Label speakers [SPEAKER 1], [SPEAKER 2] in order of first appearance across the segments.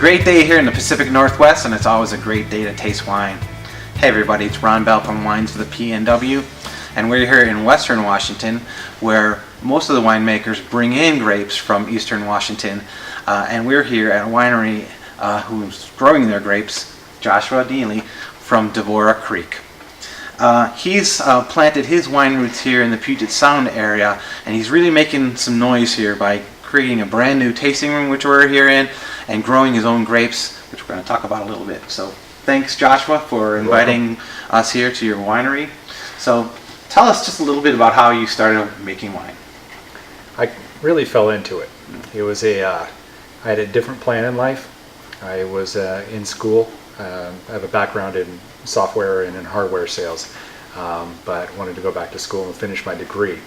[SPEAKER 1] great day here in the Pacific Northwest, and it's always a great day to taste wine. Hey everybody, it's Ron Bell from Wines for the PNW, and we're here in Western Washington, where most of the winemakers bring in grapes from Eastern Washington, and we're here at a winery who's growing their grapes, Joshua Neely from Devorah Creek. He's planted his wine roots here in the Puget Sound area, and he's really making some noise here by creating a brand new tasting room, which we're here in, and growing his own grapes, which we're going to talk about a little bit. So thanks, Joshua, for inviting us here to your winery. So tell us just a little bit about how you started making wine.
[SPEAKER 2] I really fell into it. It was I had a different plan in life. I was in school. I have a background in software and in hardware sales, but wanted to go back to school and finish my degree.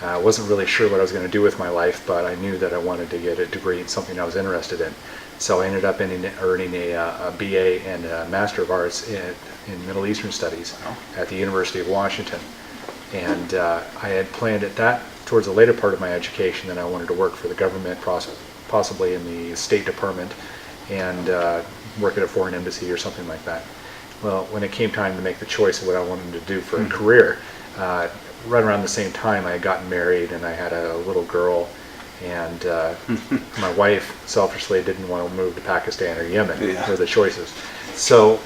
[SPEAKER 2] I wasn't really sure what I was going to do with my life, but I knew that I wanted to get a degree in something I was interested in. So I ended up earning a BA and a Master of Arts in Middle Eastern Studies at the University of Washington. And I had planned at that, towards the later part of my education, that I wanted to work for the government, possibly in the State Department, and work at a foreign embassy or something like that. Well, when it came time to make the choice of what I wanted to do for a career, right around the same time I had gotten married and I had a little girl, and my wife selfishly didn't want to move to Pakistan or Yemen. Were the choices. So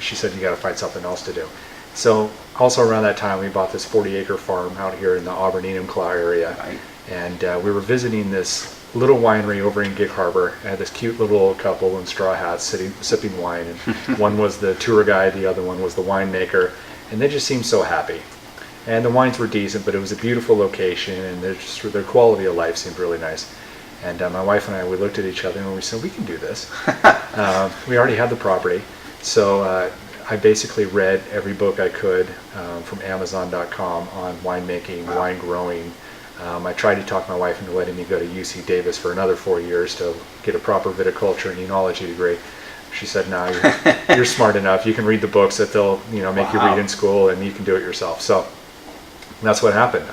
[SPEAKER 2] she said, you got to find something else to do. So also around that time we bought this 40-acre farm out here in the Auburn-Enumclaw area, and we were visiting this little winery over in Gig Harbor. I had this cute little old couple in straw hats sipping wine, and one was the tour guide, the other one was the winemaker, and they just seemed so happy. And the wines were decent, but it was a beautiful location, and their quality of life seemed really nice. And my wife and I, we looked at each other and we said, we can do this. We already had the property. So I basically read every book I could from Amazon.com on winemaking, wine growing. I tried to talk my wife into letting me go to UC Davis for another 4 years to get a proper viticulture and enology degree. She said, no, you're smart enough. You can read the books that they'll make you read in school, and you can do it yourself. So that's what happened.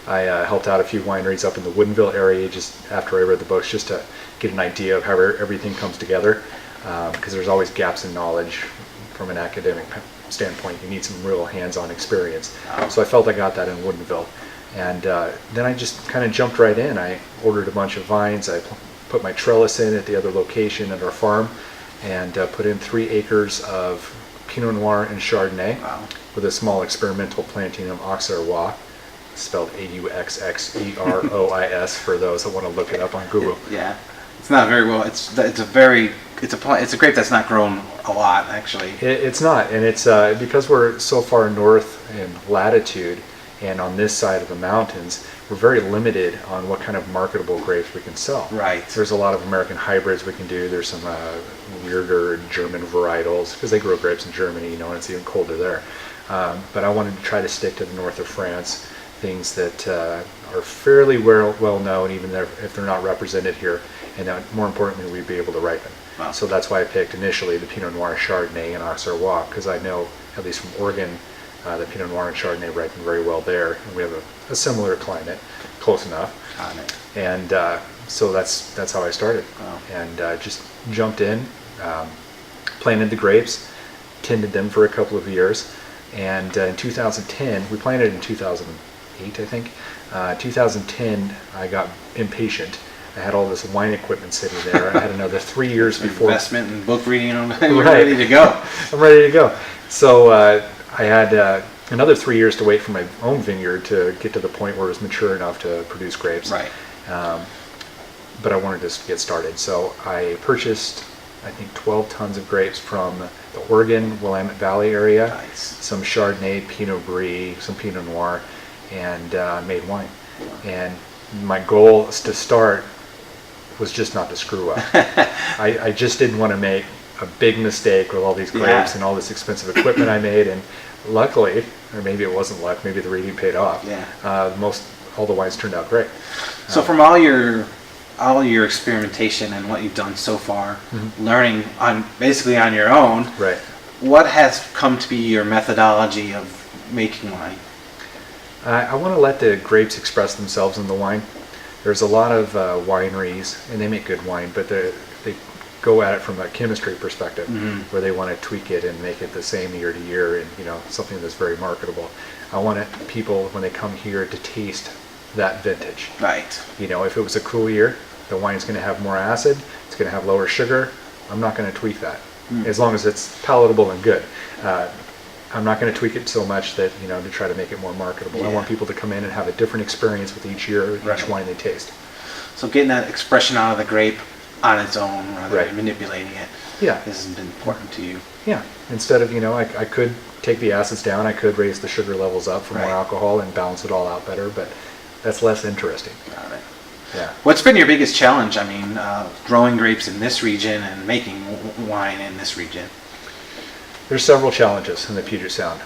[SPEAKER 2] I helped out a few wineries up in the Woodinville area just after I read the books, just to get an idea of how everything comes together, because there's always gaps in knowledge from an academic standpoint. You need some real hands-on experience. So I felt I got that in Woodinville. And then I just kind of jumped right in. I ordered a bunch of vines. I put my trellis in at the other location at our farm, and put in 3 acres of Pinot Noir and Chardonnay with a small experimental planting of Auxerrois, spelled Auxxerois for those that want to look it up on Google.
[SPEAKER 1] Yeah, it's not very well. It's a grape that's not grown a lot, actually.
[SPEAKER 2] It's not, and it's because we're so far north in latitude and on this side of the mountains, we're very limited on what kind of marketable grapes we can sell.
[SPEAKER 1] Right.
[SPEAKER 2] There's a lot of American hybrids we can do. There's some weirder German varietals, because they grow grapes in Germany, and it's even colder there. But I wanted to try to stick to the north of France, things that are fairly well known, even if they're not represented here, and more importantly, we'd be able to ripen. So that's why I picked initially the Pinot Noir, Chardonnay, and Auxerrois, because I know, at least from Oregon, the Pinot Noir and Chardonnay ripen very well there, and we have a similar climate, close enough. And so that's how I started, and just jumped in, planted the grapes, tended them for a couple of years, and in 2010, we planted in 2008, I think. 2010, I got impatient. I had all this wine equipment sitting there. I had another 3 years before.
[SPEAKER 1] Investment and book reading, you're ready to go.
[SPEAKER 2] I'm ready to go. So I had another 3 years to wait for my own vineyard to get to the point where it was mature enough to produce grapes. But I wanted to get started. So I purchased, I think, 12 tons of grapes from the Oregon Willamette Valley area, some Chardonnay, Pinot Gris, some Pinot Noir, and made wine. And my goal to start was just not to screw up. I just didn't want to make a big mistake with all these grapes and all this expensive equipment I made, and luckily, or maybe it wasn't luck, maybe the reading paid off. All the wines turned out great.
[SPEAKER 1] So from all your experimentation and what you've done so far, learning basically on your own, what has come to be your methodology of making wine?
[SPEAKER 2] I want to let the grapes express themselves in the wine. There's a lot of wineries, and they make good wine, but they go at it from a chemistry perspective,
[SPEAKER 1] Mm-hmm.
[SPEAKER 2] where they want to tweak it and make it the same year to year, and something that's very marketable. I want people when they come here to taste that vintage.
[SPEAKER 1] Right.
[SPEAKER 2] If it was a cool year, the wine's going to have more acid, it's going to have lower sugar. I'm not going to tweak that, as long as it's palatable and good. I'm not going to tweak it so much that to try to make it more marketable.
[SPEAKER 1] Yeah.
[SPEAKER 2] I want people to come in and have a different experience with each year,
[SPEAKER 1] Right.
[SPEAKER 2] each wine they taste.
[SPEAKER 1] So getting that expression out of the grape on its own rather
[SPEAKER 2] Right.
[SPEAKER 1] than manipulating it.
[SPEAKER 2] Yeah.
[SPEAKER 1] This has been important to you.
[SPEAKER 2] Yeah. Instead of I could take the acids down, I could raise the sugar levels up for more
[SPEAKER 1] Right.
[SPEAKER 2] alcohol and balance it all out better, but that's less interesting.
[SPEAKER 1] Got it.
[SPEAKER 2] Yeah.
[SPEAKER 1] What's been your biggest challenge? I mean, growing grapes in this region and making wine in this region.
[SPEAKER 2] There's several challenges in the Puget Sound.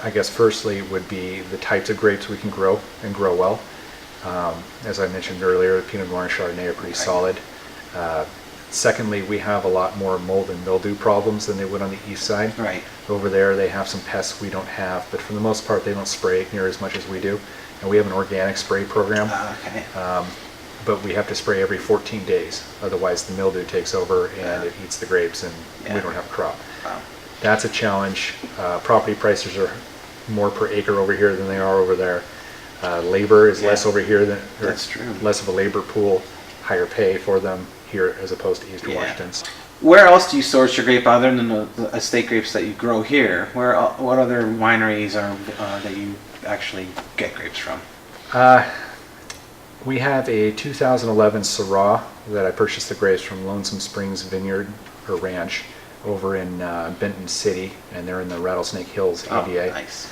[SPEAKER 2] I guess firstly would be the types of grapes we can grow and grow well. As I mentioned earlier, the Pinot Noir and Chardonnay are pretty solid. Secondly, we have a lot more mold and mildew problems than they would on the east side.
[SPEAKER 1] Right.
[SPEAKER 2] Over there, they have some pests we don't have, but for the most part, they don't spray near as much as we do. And we have an organic spray program.
[SPEAKER 1] Okay.
[SPEAKER 2] But we have to spray every 14 days. Otherwise, the mildew takes over and it eats the grapes, and
[SPEAKER 1] Yeah.
[SPEAKER 2] we don't have a crop.
[SPEAKER 1] Wow.
[SPEAKER 2] That's a challenge. Property prices are more per acre over here than they are over there. Labor is less over here than
[SPEAKER 1] That's true.
[SPEAKER 2] less of a labor pool, higher pay for them here as opposed to Eastern
[SPEAKER 1] Yeah.
[SPEAKER 2] Washington.
[SPEAKER 1] Where else do you source your grape other than the estate grapes that you grow here? What other wineries are that you actually get grapes from?
[SPEAKER 2] We have a 2011 Syrah that I purchased the grapes from Lonesome Springs Vineyard or Ranch over in Benton City, and they're in the Rattlesnake Hills AVA.
[SPEAKER 1] Oh, nice.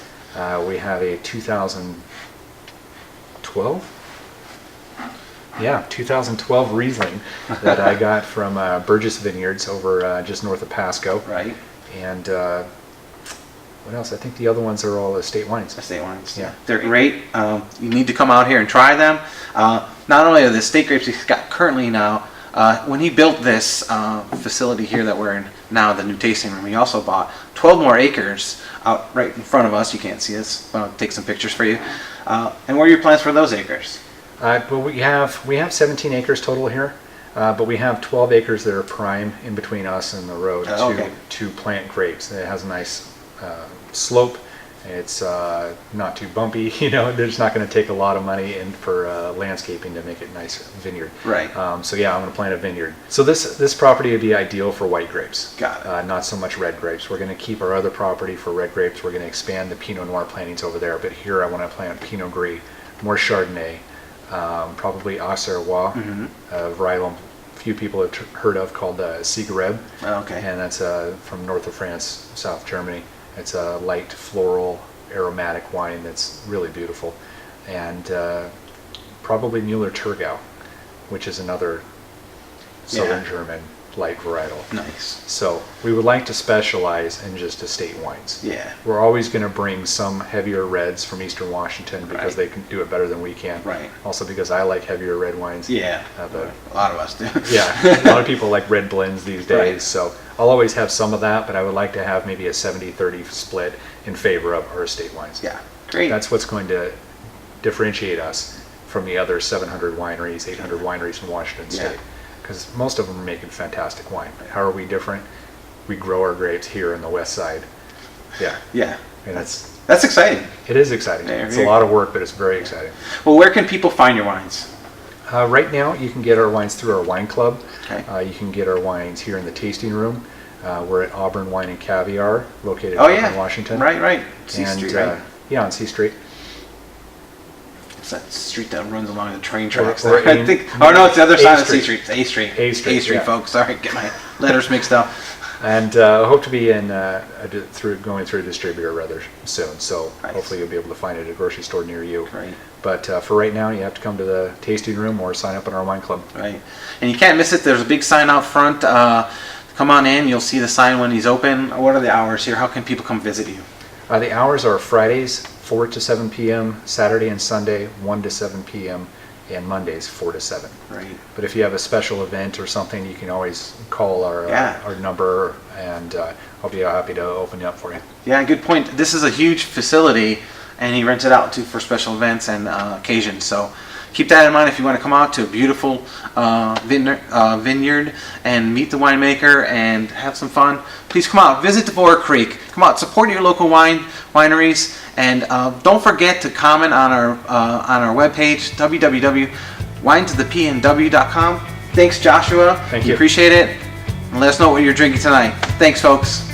[SPEAKER 2] We have a 2012? Yeah, 2012 Riesling that I got from Burgess Vineyards over just north of Pasco.
[SPEAKER 1] Right.
[SPEAKER 2] And what else? I think the other ones are all estate wines.
[SPEAKER 1] Estate wines.
[SPEAKER 2] Yeah.
[SPEAKER 1] They're great. You need to come out here and try them. Not only are the estate grapes he's got currently now, when he built this facility here that we're in now, the new tasting room, he also bought 12 more acres out right in front of us. You can't see us, but I'll take some pictures for you. And what are your plans for those acres?
[SPEAKER 2] Well, we have 17 acres total here, but we have 12 acres that are prime in between us and the road to plant grapes. It has a nice slope. It's not too bumpy. There's not going to take a lot of money in for landscaping to make it a nice vineyard.
[SPEAKER 1] Right.
[SPEAKER 2] So yeah, I'm going to plant a vineyard. So this property would be ideal for white grapes.
[SPEAKER 1] Got it.
[SPEAKER 2] Not so much red grapes. We're going to keep our other property for red grapes. We're going to expand the Pinot Noir plantings over there, but here I want to plant Pinot Gris, more Chardonnay, probably Auxerrois, varietal few people have heard of called Cigareb.
[SPEAKER 1] Okay.
[SPEAKER 2] And that's from north of France, South Germany. It's a light floral aromatic wine that's really beautiful. And probably Müller-Thurgau, which is another southern German light varietal.
[SPEAKER 1] Nice.
[SPEAKER 2] So we would like to specialize in just estate wines.
[SPEAKER 1] Yeah.
[SPEAKER 2] We're always going to bring some heavier reds from Eastern Washington because they can do it better than we can.
[SPEAKER 1] Right.
[SPEAKER 2] Also because I like heavier red wines.
[SPEAKER 1] Yeah.
[SPEAKER 2] But
[SPEAKER 1] A lot of us do.
[SPEAKER 2] yeah, a lot of people like red blends these days.
[SPEAKER 1] Right.
[SPEAKER 2] So I'll always have some of that, but I would like to have maybe a 70-30 split in favor of our estate wines.
[SPEAKER 1] Yeah. Great.
[SPEAKER 2] That's what's going to differentiate us from the other 700 wineries, 800 wineries in Washington State. Because most of them are making fantastic wine. How are we different? We grow our grapes here in the west side. Yeah.
[SPEAKER 1] Yeah.
[SPEAKER 2] And
[SPEAKER 1] That's exciting.
[SPEAKER 2] it is exciting.
[SPEAKER 1] Yeah,
[SPEAKER 2] It's a lot of work, but it's very exciting.
[SPEAKER 1] Well, where can people find your wines?
[SPEAKER 2] Right now, you can get our wines through our wine club.
[SPEAKER 1] Okay.
[SPEAKER 2] You can get our wines here in the tasting room. We're at Auburn Wine and Caviar, located in
[SPEAKER 1] Oh,
[SPEAKER 2] Auburn,
[SPEAKER 1] yeah.
[SPEAKER 2] Washington.
[SPEAKER 1] Right. C
[SPEAKER 2] And,
[SPEAKER 1] Street, right?
[SPEAKER 2] Yeah, on C Street.
[SPEAKER 1] It's that street that runs along the train tracks.
[SPEAKER 2] or
[SPEAKER 1] there. I think. Oh no, it's the other
[SPEAKER 2] A
[SPEAKER 1] side of C
[SPEAKER 2] Street.
[SPEAKER 1] Street. It's A Street.
[SPEAKER 2] A Street, yeah.
[SPEAKER 1] folks. Sorry, get my letters mixed up.
[SPEAKER 2] And hope to be in going through a distributor rather soon. So
[SPEAKER 1] Nice.
[SPEAKER 2] hopefully you'll be able to find it at a grocery store near you.
[SPEAKER 1] Great.
[SPEAKER 2] But for right now, you have to come to the tasting room or sign up in our wine club.
[SPEAKER 1] Right. And you can't miss it. There's a big sign out front. Come on in. You'll see the sign when he's open. What are the hours here? How can people come visit you?
[SPEAKER 2] The hours are Fridays 4 to 7 p.m., Saturday and Sunday 1 to 7 p.m., and Mondays 4 to 7.
[SPEAKER 1] Right.
[SPEAKER 2] But if you have a special event or something, you can always call our number, and I'll be happy to open it up for you.
[SPEAKER 1] Yeah, good point. This is a huge facility, and he rents it out too for special events and occasions. So keep that in mind if you want to come out to a beautiful vineyard and meet the winemaker and have some fun. Please come out, visit Devorah Creek. Come out, support your local wineries, and don't forget to comment on our webpage, www.winetothepnw.com. Thanks, Joshua.
[SPEAKER 2] Thank
[SPEAKER 1] We
[SPEAKER 2] you.
[SPEAKER 1] appreciate it. And let us know what you're drinking tonight. Thanks, folks.